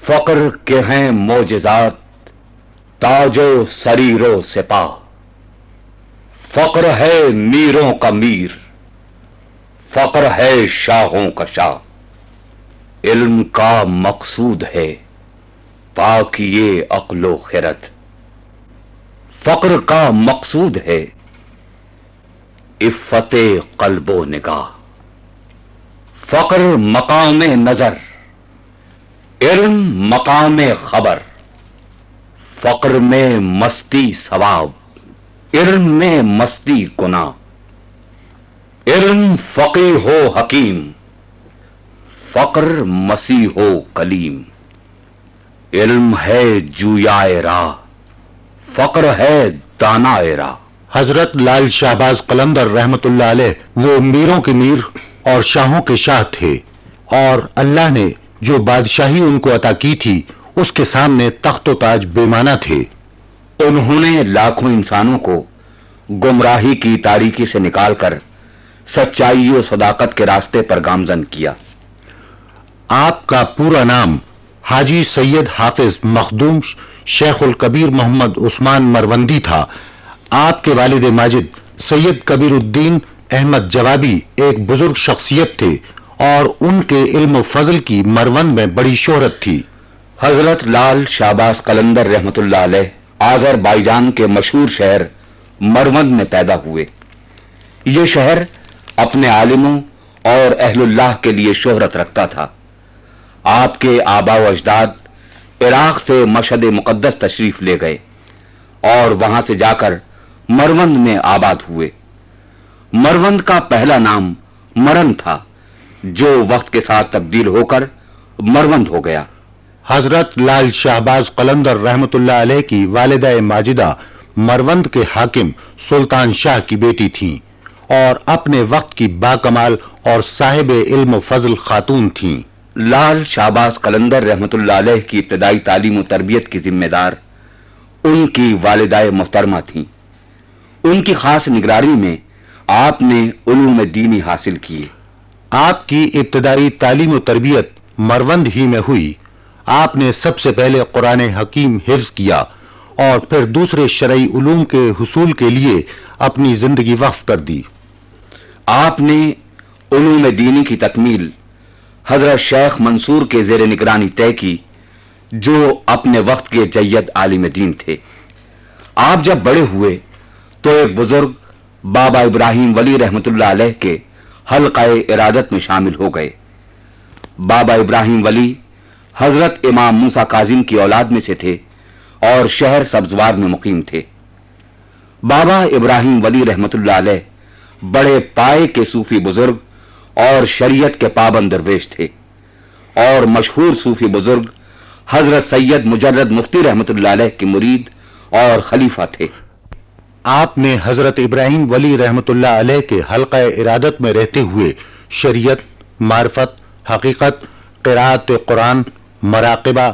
فقر کے ہیں معجزات تاج و سریر و سپاہ، فقر ہے میروں کا میر، فقر ہے شاہوں کا شاہ، علم کا مقصود ہے پاکیے عقل و خرد، فقر کا مقصود ہے عفت قلب و نگاہ، فقر مقام نظر، علم مقام خبر، فقر میں مستی ثواب، علم میں مستی گناہ، علم فقیہ ہو حکیم، فقر مسیح ہو کلیم، علم ہے جویائے راہ، فقر ہے دانائے راہ۔ حضرت لال شہباز قلندر رحمت اللہ علیہ وہ میروں کے میر اور شاہوں کے شاہ تھے، اور اللہ نے جو بادشاہی ان کو عطا کی تھی اس کے سامنے تخت و تاج بے معنی تھے۔ انہوں نے لاکھوں انسانوں کو گمراہی کی تاریکی سے نکال کر سچائی و صداقت کے راستے پر گامزن کیا۔ آپ کا پورا نام حاجی سید حافظ مخدوم شیخ الکبیر محمد عثمان مروندی تھا۔ آپ کے والد ماجد سید کبیر الدین احمد جوابی ایک بزرگ شخصیت تھے اور ان کے علم و فضل کی مروند میں بڑی شہرت تھی۔ حضرت لال شہباز قلندر رحمت اللہ علیہ آذربائیجان کے مشہور شہر مروند میں پیدا ہوئے۔ یہ شہر اپنے عالموں اور اہل اللہ کے لیے شہرت رکھتا تھا۔ آپ کے آبا و اجداد عراق سے مشہد مقدس تشریف لے گئے اور وہاں سے جا کر مروند میں آباد ہوئے۔ مروند کا پہلا نام مرن تھا، جو وقت کے ساتھ تبدیل ہو کر مروند ہو گیا۔ حضرت لال شہباز قلندر رحمت اللہ علیہ کی والدہ ماجدہ مروند کے حاکم سلطان شاہ کی بیٹی تھیں اور اپنے وقت کی باکمال اور صاحب علم و فضل خاتون تھیں۔ لال شہباز قلندر رحمت اللہ علیہ کی ابتدائی تعلیم و تربیت کی ذمہ دار ان کی والدہ محترمہ تھیں۔ ان کی خاص نگرانی میں آپ نے علوم دینی حاصل کیے۔ آپ کی ابتدائی تعلیم و تربیت مروند ہی میں ہوئی۔ آپ نے سب سے پہلے قرآن حکیم حفظ کیا اور پھر دوسرے شرعی علوم کے حصول کے لیے اپنی زندگی وقف کر دی۔ آپ نے علوم دینی کی تکمیل حضرت شیخ منصور کے زیر نگرانی طے کی، جو اپنے وقت کے جید عالم دین تھے۔ آپ جب بڑے ہوئے تو ایک بزرگ بابا ابراہیم ولی رحمت اللہ علیہ کے حلقہ ارادت میں شامل ہو گئے۔ بابا ابراہیم ولی حضرت امام موسیٰ کاظم کی اولاد میں سے تھے اور شہر سبزوار میں مقیم تھے۔ بابا ابراہیم ولی رحمت اللہ علیہ بڑے پائے کے صوفی بزرگ اور شریعت کے پابند درویش تھے، اور مشہور صوفی بزرگ حضرت سید مجرد مفتی رحمت اللہ علیہ کے مرید اور خلیفہ تھے۔ آپ نے حضرت ابراہیم ولی رحمت اللہ علیہ کے حلقہ ارادت میں رہتے ہوئے شریعت، معرفت، حقیقت، قراءت قرآن، مراقبہ،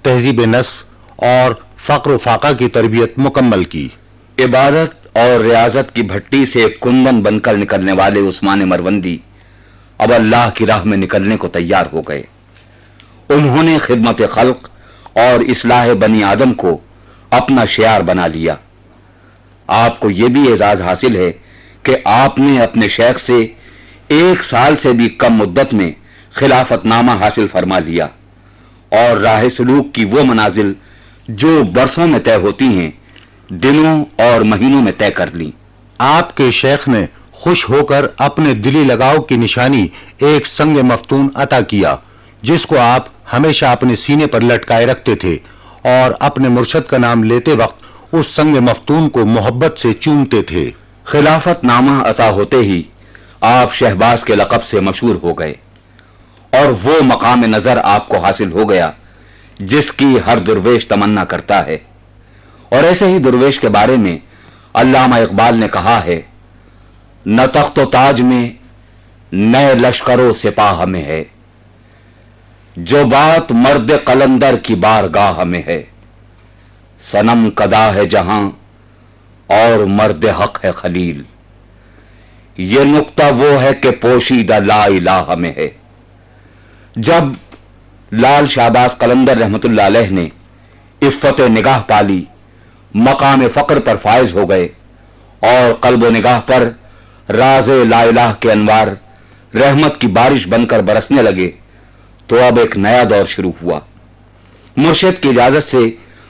تہذیب نصف اور فقر و فاقہ کی تربیت مکمل کی۔ عبادت اور ریاضت کی بھٹی سے کندن بن کر نکلنے والے عثمان مروندی اب اللہ کی راہ میں نکلنے کو تیار ہو گئے۔ انہوں نے خدمت خلق اور اصلاح بنی آدم کو اپنا شعار بنا لیا۔ آپ کو یہ بھی اعزاز حاصل ہے کہ آپ نے اپنے شیخ سے 1 سال سے بھی کم مدت میں خلافت نامہ حاصل فرما لیا، اور راہ سلوک کی وہ منازل جو برسوں میں طے ہوتی ہیں دنوں اور مہینوں میں طے کر لیں۔ آپ کے شیخ نے خوش ہو کر اپنے دلی لگاؤ کی نشانی ایک سنگ مفتون عطا کیا، جس کو آپ ہمیشہ اپنے سینے پر لٹکائے رکھتے تھے اور اپنے مرشد کا نام لیتے وقت اس سنگ مفتون کو محبت سے چومتے تھے۔ خلافت نامہ عطا ہوتے ہی آپ شہباز کے لقب سے مشہور ہو گئے، اور وہ مقام نظر آپ کو حاصل ہو گیا جس کی ہر درویش تمنا کرتا ہے۔ اور ایسے ہی درویش کے بارے میں علامہ اقبال نے کہا ہے، نہ تخت و تاج میں نئے لشکر و سپاہ میں ہے، جو بات مرد قلندر کی بارگاہ میں ہے، صنم کدا ہے جہاں اور مرد حق ہے خلیل، یہ نقطہ وہ ہے کہ پوشیدہ لا الہ میں ہے۔ جب لال شہباز قلندر رحمت اللہ علیہ نے عفت نگاہ پالی، مقام فقر پر فائز ہو گئے اور قلب و نگاہ پر راز لا الہ کے انوار رحمت کی بارش بن کر برسنے لگے، تو اب ایک نیا دور شروع ہوا۔ مرشد کی اجازت سے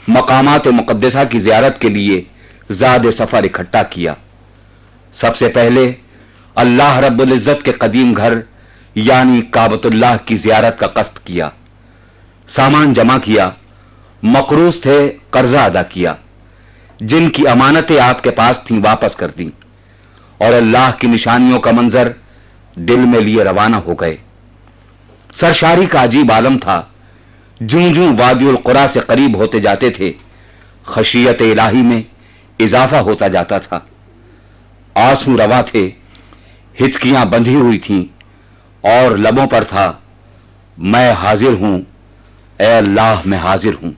مقامات مقدسہ کی زیارت کے لیے زاد سفر اکٹھا کیا۔ سب سے پہلے اللہ رب العزت کے قدیم گھر یعنی کعبۃ اللہ کی زیارت کا قصد کیا، سامان جمع کیا، مقروض تھے قرضہ ادا کیا، جن کی امانتیں آپ کے پاس تھیں واپس کر دیں، اور اللہ کی نشانیوں کا منظر دل میں لیے روانہ ہو گئے۔ سرشاری کا عجیب عالم تھا، جوں جوں وادی القریٰ سے قریب ہوتے جاتے تھے خشیت الہی میں اضافہ ہوتا جاتا تھا۔ آنسو روا تھے، ہچکیاں بندھی ہوئی تھیں اور لبوں پر تھا میں حاضر ہوں، اے اللہ میں حاضر ہوں۔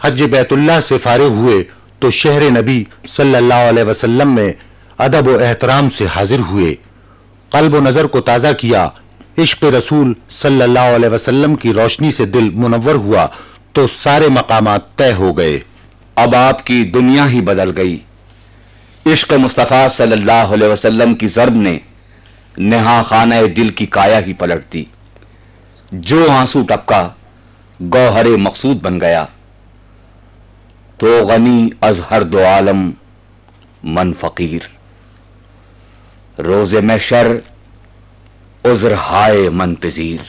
حج بیت اللہ سے فارغ ہوئے تو شہر نبی صلی اللہ علیہ وسلم میں ادب و احترام سے حاضر ہوئے، قلب و نظر کو تازہ کیا، عشق رسول صلی اللہ علیہ وسلم کی روشنی سے دل منور ہوا تو سارے مقامات طے ہو گئے۔ اب آپ کی دنیا ہی بدل گئی۔ عشق مصطفیٰ صلی اللہ علیہ وسلم کی ضرب نے نہا خانہ دل کی کایا ہی پلٹ دی۔ جو آنسو ٹپکا گوہر مقصود بن گیا، تو غنی از ہر دو عالم من فقیر، روز محشر عذر ہائے من پذیر۔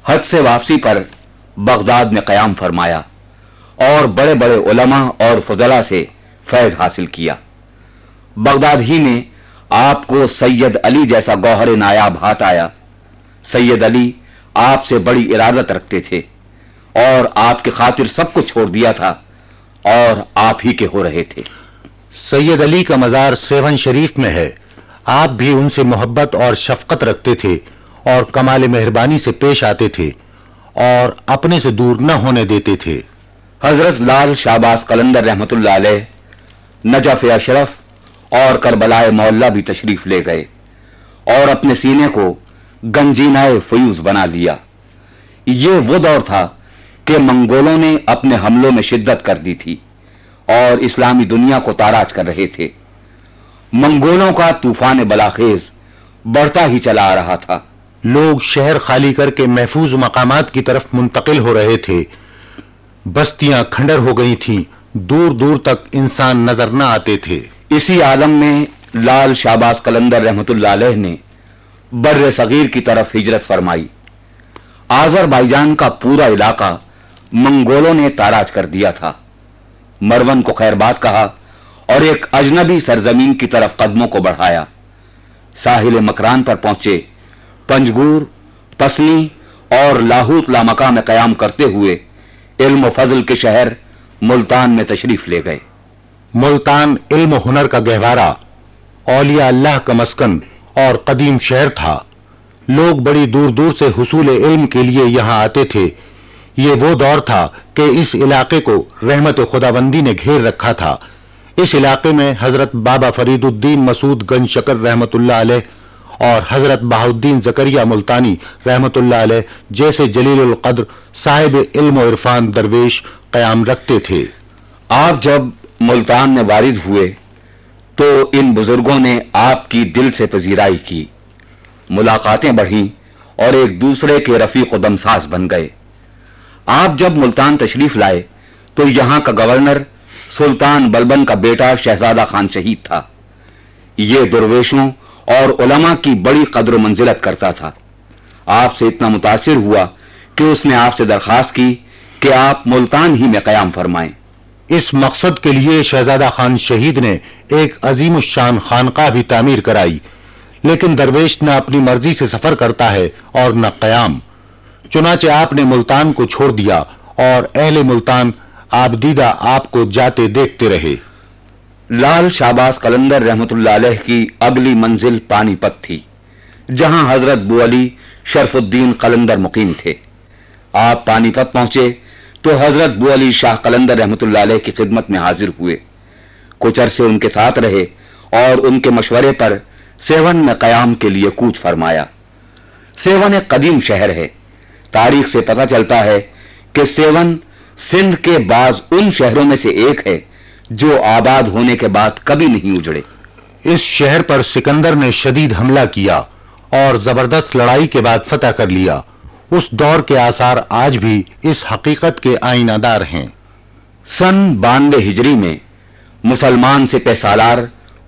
حج سے واپسی پر بغداد میں قیام فرمایا اور بڑے بڑے علماء اور فضلاء سے فیض حاصل کیا۔ بغداد ہی میں آپ کو سید علی جیسا گوہر نایاب ہاتھ آیا۔ سید علی آپ سے بڑی ارادت رکھتے تھے اور آپ کی خاطر سب کو چھوڑ دیا تھا اور آپ ہی کے ہو رہے تھے۔ سید علی کا مزار سیون شریف میں ہے۔ آپ بھی ان سے محبت اور شفقت رکھتے تھے اور کمال مہربانی سے پیش آتے تھے اور اپنے سے دور نہ ہونے دیتے تھے۔ حضرت لال شہباز قلندر رحمت اللہ علیہ نجف اشرف اور کربلائے معلیٰ بھی تشریف لے گئے اور اپنے سینے کو گنجینہ فیوز بنا لیا۔ یہ وہ دور تھا کہ منگولوں نے اپنے حملوں میں شدت کر دی تھی اور اسلامی دنیا کو تاراج کر رہے تھے۔ منگولوں کا طوفان بلاخیز بڑھتا ہی چلا آ رہا تھا۔ لوگ شہر خالی کر کے محفوظ مقامات کی طرف منتقل ہو رہے تھے، بستیاں کھنڈر ہو گئی تھیں، دور دور تک انسان نظر نہ آتے تھے۔ اسی عالم میں لال شہباز قلندر رحمت اللہ علیہ نے بر صغیر کی طرف ہجرت فرمائی۔ آذربائیجان کا پورا علاقہ منگولوں نے تاراج کر دیا تھا۔ مرون کو خیر بات کہا اور ایک اجنبی سرزمین کی طرف قدموں کو بڑھایا۔ ساحل مکران پر پہنچے، پنجگور، پسنی اور لاہوت لامکا میں قیام کرتے ہوئے علم و فضل کے شہر ملتان میں تشریف لے گئے۔ ملتان علم و ہنر کا گہوارہ، اولیاء اللہ کا مسکن اور قدیم شہر تھا۔ لوگ بڑی دور دور سے حصول علم کے لیے یہاں آتے تھے۔ یہ وہ دور تھا کہ اس علاقے کو رحمت خداوندی نے گھیر رکھا تھا۔ اس علاقے میں حضرت بابا فرید الدین مسعود گنج شکر رحمت اللہ علیہ اور حضرت بہاؤالدین زکریہ ملتانی رحمت اللہ علیہ جیسے جلیل القدر صاحب علم و عرفان درویش قیام رکھتے تھے۔ آپ جب ملتان میں وارد ہوئے تو ان بزرگوں نے آپ کی دل سے پذیرائی کی، ملاقاتیں بڑھیں اور ایک دوسرے کے رفیق و دمساز بن گئے۔ آپ جب ملتان تشریف لائے تو یہاں کا گورنر سلطان بلبن کا بیٹا شہزادہ خان شہید تھا۔ یہ درویشوں اور علماء کی بڑی قدر و منزلت کرتا تھا۔ آپ سے اتنا متاثر ہوا کہ اس نے آپ سے درخواست کی کہ آپ ملتان ہی میں قیام فرمائیں۔ اس مقصد کے لیے شہزادہ خان شہید نے ایک عظیم الشان خانقاہ بھی تعمیر کرائی، لیکن درویش نہ اپنی مرضی سے سفر کرتا ہے اور نہ قیام۔ چنانچہ آپ نے ملتان کو چھوڑ دیا اور اہل ملتان آبدیدہ آپ کو جاتے دیکھتے رہے۔ لال شہباز قلندر رحمت اللہ علیہ کی اگلی منزل پانی پت تھی، جہاں حضرت بو علی شرف الدین قلندر مقیم تھے۔ آپ پانی پت پہنچے تو حضرت بو علی شاہ قلندر رحمت اللہ علیہ کی خدمت میں حاضر ہوئے۔ کچھ عرصے ان کے ساتھ رہے اور ان کے مشورے پر سیون میں قیام کے لیے کوچ فرمایا۔ سیون ایک قدیم شہر ہے، تاریخ سے پتہ چلتا ہے کہ سیون سندھ کے بعض ان شہروں میں سے ایک ہے جو آباد ہونے کے بعد کبھی نہیں اجڑے۔ اس شہر پر سکندر نے شدید حملہ کیا اور زبردست لڑائی کے بعد فتح کر لیا۔ اس دور کے آثار آج بھی اس حقیقت کے آئینہ دار ہیں۔ سن 92 ہجری میں مسلمان سپہ سالار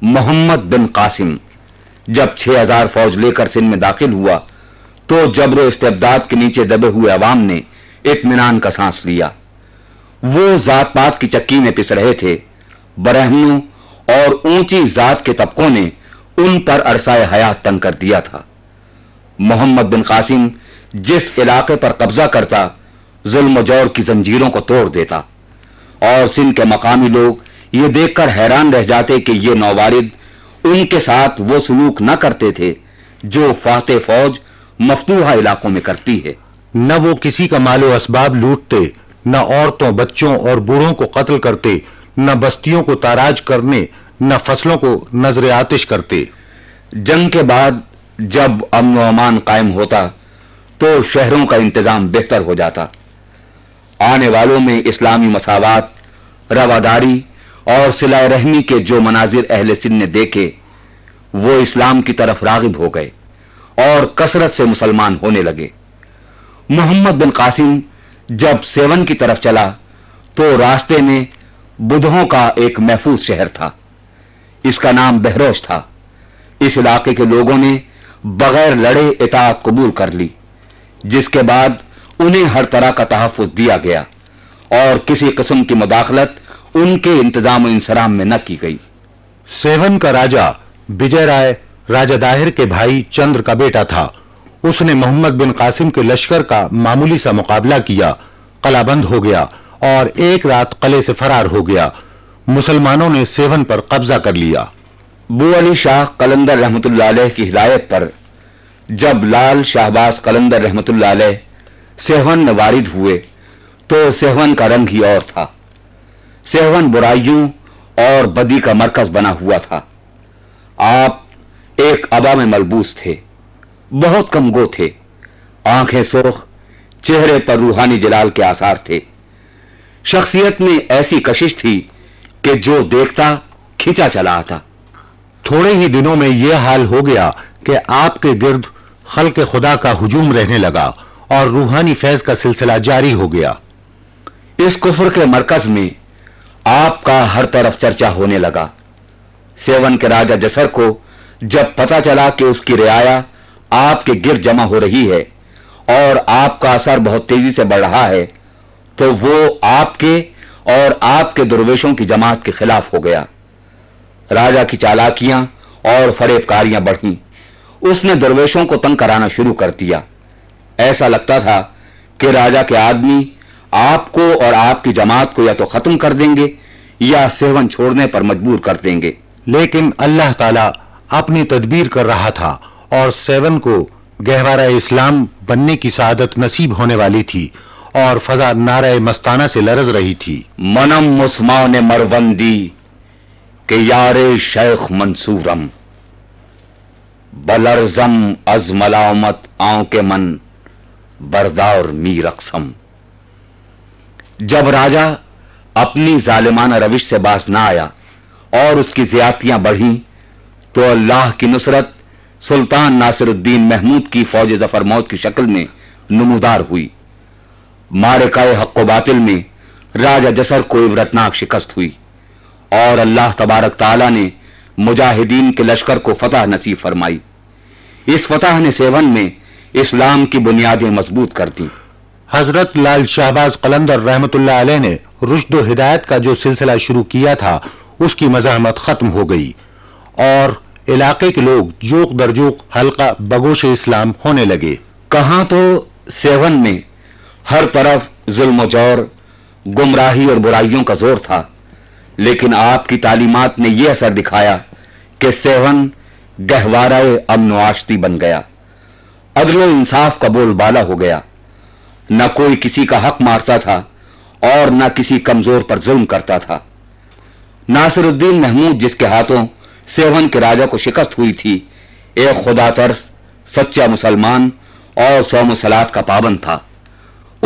محمد بن قاسم جب 6000 فوج لے کر سندھ میں داخل ہوا تو جبر و استبداد کے نیچے دبے ہوئے عوام نے اطمینان کا سانس لیا۔ وہ ذات پات کی چکی میں پس رہے تھے۔ برہمنوں اور اونچی ذات کے طبقوں نے ان پر عرصہ حیات تنگ کر دیا تھا۔ محمد بن قاسم جس علاقے پر قبضہ کرتا ظلم و جور کی زنجیروں کو توڑ دیتا، اور سندھ کے مقامی لوگ یہ دیکھ کر حیران رہ جاتے کہ یہ نووارد ان کے ساتھ وہ سلوک نہ کرتے تھے جو فاتح فوج مفتوحہ علاقوں میں کرتی ہے۔ نہ وہ کسی کا مال و اسباب لوٹتے، نہ عورتوں بچوں اور بوڑھوں کو قتل کرتے، نہ بستیوں کو تاراج کرنے، نہ فصلوں کو نذر آتش کرتے۔ جنگ کے بعد جب امن و امان قائم ہوتا تو شہروں کا انتظام بہتر ہو جاتا۔ آنے والوں میں اسلامی مساوات، رواداری اور صلہ رحمی کے جو مناظر اہل سندھ نے دیکھے وہ اسلام کی طرف راغب ہو گئے اور کثرت سے مسلمان ہونے لگے۔ محمد بن قاسم جب سیون کی طرف چلا تو راستے میں بدھوں کا ایک محفوظ شہر تھا۔ اس کا نام بہروش تھا۔ اس علاقے کے لوگوں نے بغیر لڑے اطاعت قبول کر لی، جس کے بعد انہیں ہر طرح کا تحفظ دیا گیا اور کسی قسم کی مداخلت ان کے انتظام و انصرام میں نہ کی گئی۔ سیون کا راجہ وجے رائے راجہ داہر کے بھائی چندر کا بیٹا تھا۔ اس نے محمد بن قاسم کے لشکر کا معمولی سا مقابلہ کیا، قلعہ بند ہو گیا اور ایک رات قلعے سے فرار ہو گیا۔ مسلمانوں نے سیون پر قبضہ کر لیا۔ بو علی شاہ قلندر رحمت اللہ علیہ کی ہدایت پر جب لال شہباز قلندر رحمت اللہ علیہ سیون میں وارد ہوئے تو سیون کا رنگ ہی اور تھا۔ سیون برائیوں اور بدی کا مرکز بنا ہوا تھا۔ آپ ایک عبا میں ملبوس تھے، بہت کم گو تھے، آنکھیں سرخ، چہرے پر روحانی جلال کے آثار تھے۔ شخصیت میں ایسی کشش تھی کہ جو دیکھتا کھینچا چلا آتا۔ تھوڑے ہی دنوں میں یہ حال ہو گیا کہ آپ کے گرد خلق خدا کا ہجوم رہنے لگا اور روحانی فیض کا سلسلہ جاری ہو گیا۔ اس کفر کے مرکز میں آپ کا ہر طرف چرچا ہونے لگا۔ سیون کے راجہ جسر کو جب پتا چلا کہ اس کی رعایا آپ کے گرد جمع ہو رہی ہے اور آپ کا اثر بہت تیزی سے بڑھ رہا ہے تو وہ آپ کے اور آپ کے درویشوں کی جماعت کے خلاف ہو گیا۔ راجہ کی چالاکیاں اور فریب کاریاں بڑھیں۔ اس نے درویشوں کو تنگ کرانا شروع کر دیا۔ ایسا لگتا تھا کہ راجہ کے آدمی آپ کو اور آپ کی جماعت کو یا تو ختم کر دیں گے یا سیون چھوڑنے پر مجبور کر دیں گے۔ لیکن اللہ تعالیٰ اپنی تدبیر کر رہا تھا اور سیون کو گہوارہ اسلام بننے کی سعادت نصیب ہونے والی تھی اور فضا نعرہ مستانہ سے لرز رہی تھی۔ منم مسمان مروندی کہ یار شیخ منصورم، بلرزم از ملامت آؤں کے من بردار می رقصم۔ جب راجہ اپنی ظالمانہ روش سے باز نہ آیا اور اس کی زیادتیاں بڑھیں تو اللہ کی نصرت سلطان ناصر الدین محمود کی فوج ظفر موت کی شکل میں نمودار ہوئی۔ معرکہ حق و باطل میں راجہ جسر کو عبرتناک شکست ہوئی اور اللہ تبارک تعالیٰ نے مجاہدین کے لشکر کو فتح نصیب فرمائی۔ اس فتح نے سیون میں اسلام کی بنیادیں مضبوط کر دی۔ حضرت لال شہباز قلندر رحمت اللہ علیہ نے رشد و ہدایت کا جو سلسلہ شروع کیا تھا اس کی مزاحمت ختم ہو گئی اور علاقے کے لوگ جوق در جوق حلقہ بگوش اسلام ہونے لگے۔ کہاں تو سیون میں ہر طرف ظلم و جور، گمراہی اور برائیوں کا زور تھا، لیکن آپ کی تعلیمات نے یہ اثر دکھایا کہ سیون گہوارہ امن و آشتی بن گیا۔ عدل و انصاف کا بول بالا ہو گیا۔ نہ کوئی کسی کا حق مارتا تھا اور نہ کسی کمزور پر ظلم کرتا تھا۔ ناصر الدین محمود جس کے ہاتھوں سیون کے راجہ کو شکست ہوئی تھی، ایک خدا ترس، سچا مسلمان اور صوم و صلات کا پابند تھا۔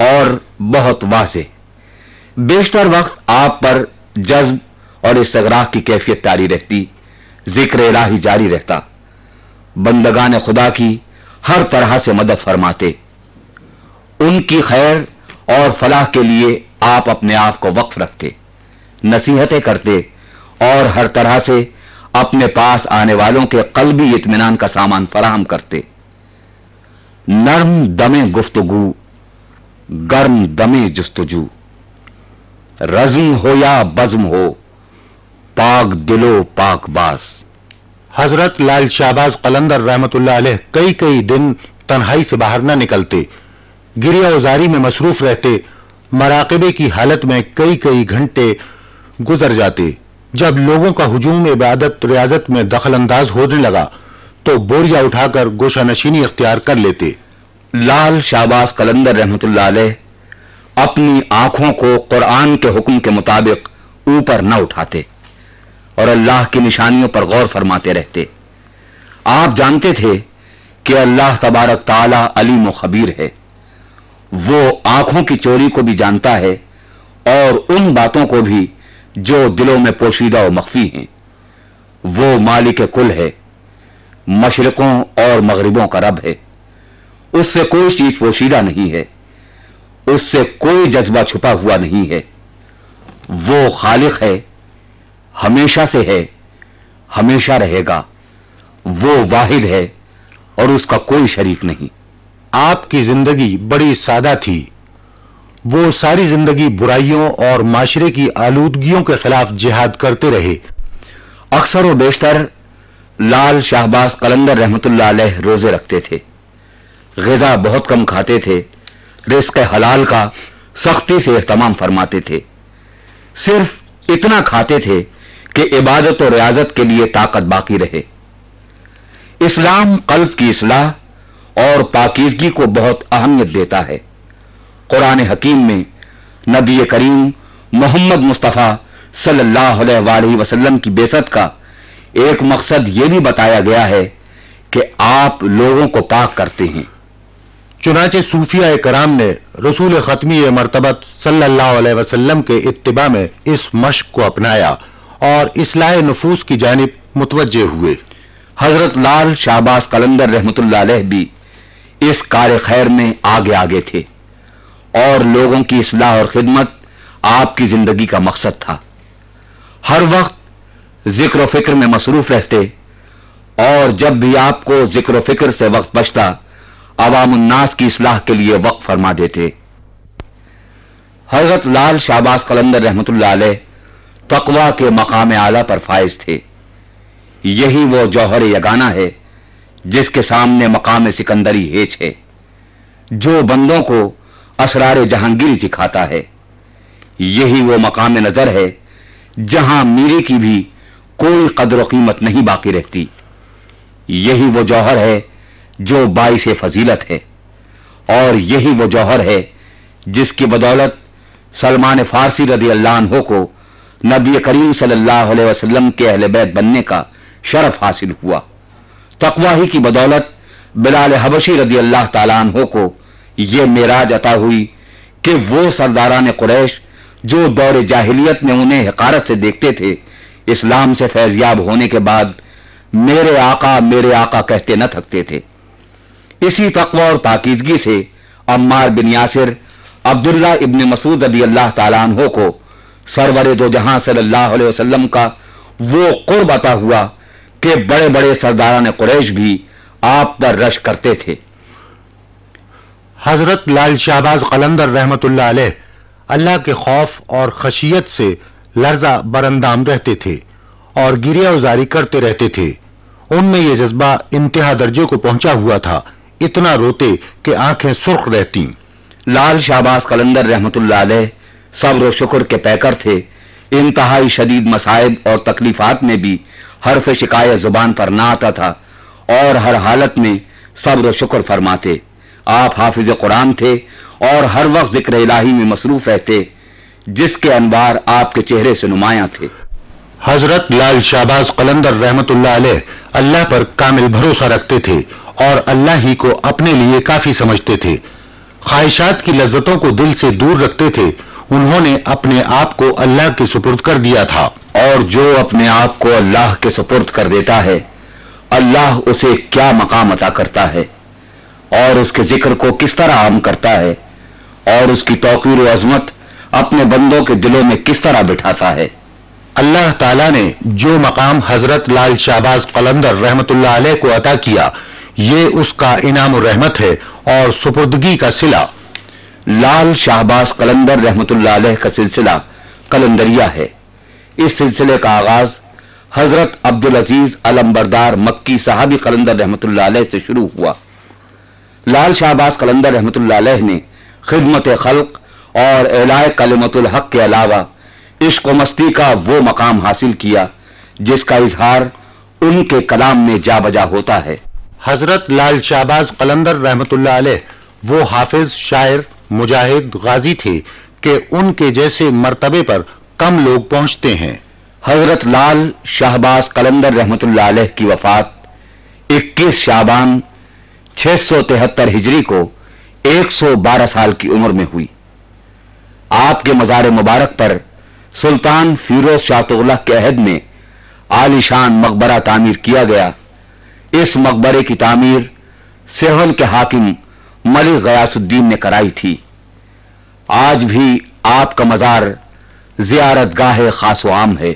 اور بہت واضح۔ بیشتر وقت آپ پر جذب اور استغراق کی کیفیت طاری رہتی، ذکر الہی جاری رہتا، بندگان خدا کی ہر طرح سے مدد فرماتے، ان کی خیر اور فلاح کے لیے آپ اپنے آپ کو وقف رکھتے، نصیحتیں کرتے اور ہر طرح سے اپنے پاس آنے والوں کے قلبی اطمینان کا سامان فراہم کرتے۔ نرم دمے گفتگو، گرم دمے جستجو، رزم ہو یا بزم ہو، پاک دلو پاک باز۔ حضرت لال شہباز قلندر رحمت اللہ علیہ کئی دن تنہائی سے باہر نہ نکلتے، گریہ وزاری میں مصروف رہتے، مراقبے کی حالت میں کئی گھنٹے گزر جاتے۔ جب لوگوں کا ہجوم عبادت ریاضت میں دخل انداز ہونے لگا تو بوریا اٹھا کر گوشہ نشینی اختیار کر لیتے۔ لال شہباز قلندر رحمت اللہ علیہ اپنی آنکھوں کو قرآن کے حکم کے مطابق اوپر نہ اٹھاتے اور اللہ کی نشانیوں پر غور فرماتے رہتے۔ آپ جانتے تھے کہ اللہ تبارک تعالی علیم و خبیر ہے، وہ آنکھوں کی چوری کو بھی جانتا ہے اور ان باتوں کو بھی جو دلوں میں پوشیدہ و مخفی ہیں۔ وہ مالک کل ہے، مشرقوں اور مغربوں کا رب ہے، اس سے کوئی چیز پوشیدہ نہیں ہے، اس سے کوئی جذبہ چھپا ہوا نہیں ہے۔ وہ خالق ہے، ہمیشہ سے ہے، ہمیشہ رہے گا، وہ واحد ہے اور اس کا کوئی شریک نہیں۔ آپ کی زندگی بڑی سادہ تھی، وہ ساری زندگی برائیوں اور معاشرے کی آلودگیوں کے خلاف جہاد کرتے رہے۔ اکثر و بیشتر لال شہباز قلندر رحمت اللہ علیہ روزے رکھتے تھے، غذا بہت کم کھاتے تھے، رزق حلال کا سختی سے اہتمام فرماتے تھے، صرف اتنا کھاتے تھے کہ عبادت و ریاضت کے لیے طاقت باقی رہے۔ اسلام قلب کی اصلاح اور پاکیزگی کو بہت اہمیت دیتا ہے۔ قرآن حکیم میں نبی کریم محمد مصطفیٰ صلی اللہ علیہ وآلہ وسلم کی بعثت کا ایک مقصد یہ بھی بتایا گیا ہے کہ آپ لوگوں کو پاک کرتے ہیں۔ چنانچہ صوفیہ کرام نے رسول ختمی مرتبت صلی اللہ علیہ وسلم کے اتباع میں اس مشق کو اپنایا اور اصلاح نفوس کی جانب متوجہ ہوئے۔ حضرت لال شہباز قلندر رحمت اللہ علیہ بھی اس کار خیر میں آگے تھے اور لوگوں کی اصلاح اور خدمت آپ کی زندگی کا مقصد تھا۔ ہر وقت ذکر و فکر میں مصروف رہتے اور جب بھی آپ کو ذکر و فکر سے وقت بچتا عوام الناس کی اصلاح کے لیے وقف فرما دیتے۔ حضرت لال شہباز قلندر رحمت اللہ علیہ تقوی کے مقام اعلیٰ پر فائز تھے۔ یہی وہ جوہر یگانہ ہے جس کے سامنے مقام سکندری ہیچ ہے، جو بندوں کو اسرار جہانگیری سکھاتا ہے۔ یہی وہ مقام نظر ہے جہاں میری کی بھی کوئی قدر و قیمت نہیں باقی رہتی۔ یہی وہ جوہر ہے جو باعث فضیلت ہے، اور یہی وہ جوہر ہے جس کی بدولت سلمان فارسی رضی اللہ عنہ کو نبی کریم صلی اللہ علیہ وسلم کے اہل بیت بننے کا شرف حاصل ہوا۔ تقوی ہی کی بدولت بلال حبشی رضی اللہ تعالیٰ عنہ کو یہ معراج عطا ہوئی کہ وہ سرداران قریش جو دور جاہلیت میں انہیں حقارت سے دیکھتے تھے، اسلام سے فیضیاب ہونے کے بعد میرے آقا کہتے نہ تھکتے تھے۔ اسی تقوی اور پاکیزگی سے عمار بن یاسر عبداللہ ابن مسعود رضی اللہ تعالیٰ عنہ کو سرور دو جہاں صلی اللہ علیہ وسلم کا وہ قرب عطا ہوا کہ بڑے بڑے سرداران قریش بھی آپ پر رش کرتے تھے۔ حضرت لال شہباز قلندر رحمت اللہ علیہ اللہ کے خوف اور خشیت سے لرزہ برندام رہتے تھے اور گریہ وزاری کرتے رہتے تھے۔ ان میں یہ جذبہ انتہا درجے کو پہنچا ہوا تھا، اتنا روتے کہ آنکھیں سرخ رہتی۔ لال شہباز قلندر رحمت اللہ علیہ صبر و شکر کے پیکر تھے۔ انتہائی شدید مصائب اور تکلیفات میں بھی حرف شکایت زبان پر نہ آتا تھا اور ہر حالت میں صبر و شکر فرماتے۔ آپ حافظ قرآن تھے اور ہر وقت ذکر الہی میں مصروف رہتے، جس کے انوار آپ کے چہرے سے نمایاں تھے۔ حضرت لال شہباز قلندر رحمت اللہ علیہ اللہ پر کامل بھروسہ رکھتے تھے اور اللہ ہی کو اپنے لیے کافی سمجھتے تھے۔ خواہشات کی لذتوں کو دل سے دور رکھتے تھے، انہوں نے اپنے آپ کو اللہ کے سپرد کر دیا تھا، اور جو اپنے آپ کو اللہ کے سپرد کر دیتا ہے اللہ اسے کیا مقام عطا کرتا ہے، اور اس کے ذکر کو کس طرح عام کرتا ہے، اور اس کی توقیر و عظمت اپنے بندوں کے دلوں میں کس طرح بٹھاتا ہے۔ اللہ تعالیٰ نے جو مقام حضرت لال شہباز قلندر رحمت اللہ علیہ کو عطا کیا، یہ اس کا انعام و رحمت ہے اور سپردگی کا صلہ۔ لال شہباز قلندر رحمت اللہ علیہ کا سلسلہ قلندریہ ہے۔ اس سلسلے کا آغاز حضرت عبدالعزیز علمبردار مکی صحابی قلندر رحمت اللہ علیہ سے شروع ہوا۔ لال شہباز قلندر رحمت اللہ علیہ نے خدمت خلق اور اعلاء کلمت الحق کے علاوہ عشق و مستی کا وہ مقام حاصل کیا جس کا اظہار ان کے کلام میں جا بجا ہوتا ہے۔ حضرت لال شہباز قلندر رحمت اللہ علیہ وہ حافظ، شاعر، مجاہد، غازی تھے کہ ان کے جیسے مرتبے پر کم لوگ پہنچتے ہیں۔ حضرت لال شہباز قلندر رحمت اللہ علیہ کی وفات 21 شعبان 673 ہجری کو 112 سال کی عمر میں ہوئی۔ آپ کے مزار مبارک پر سلطان فیروز شاہ تغلق کے عہد میں عالی شان مقبرہ تعمیر کیا گیا۔ اس مقبرے کی تعمیر سیہون کے حاکم ملک غیاث الدین نے کرائی تھی۔ آج بھی آپ کا مزار زیارت گاہ خاص و عام ہے۔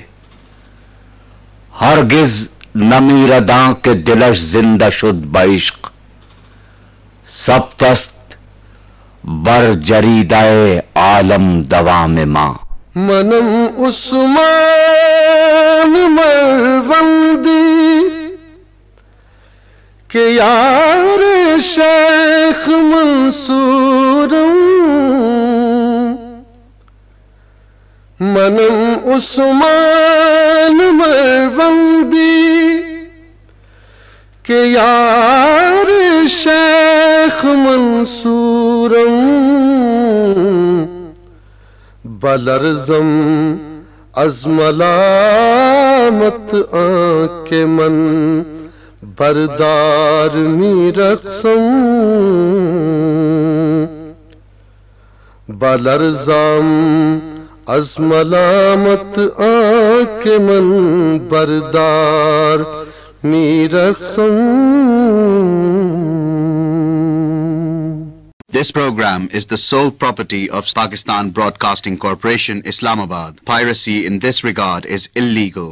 ہرگز نمیرداں کے دلش زندہ شد بعشق، سبتست بر جریدہ عالم دوام ماں۔ منم عثمان مروندی کہ یار شیخ منصور، منم عثمان مروندی کہ یار شیخ منصور، بلرزم از ملامت آنکھ من بردار می رقصم، بلرزم از ملامت آنکھ من بردار می رقصم۔ This program is the sole property of Pakistan Broadcasting Corporation, Islamabad. Piracy in this regard is illegal.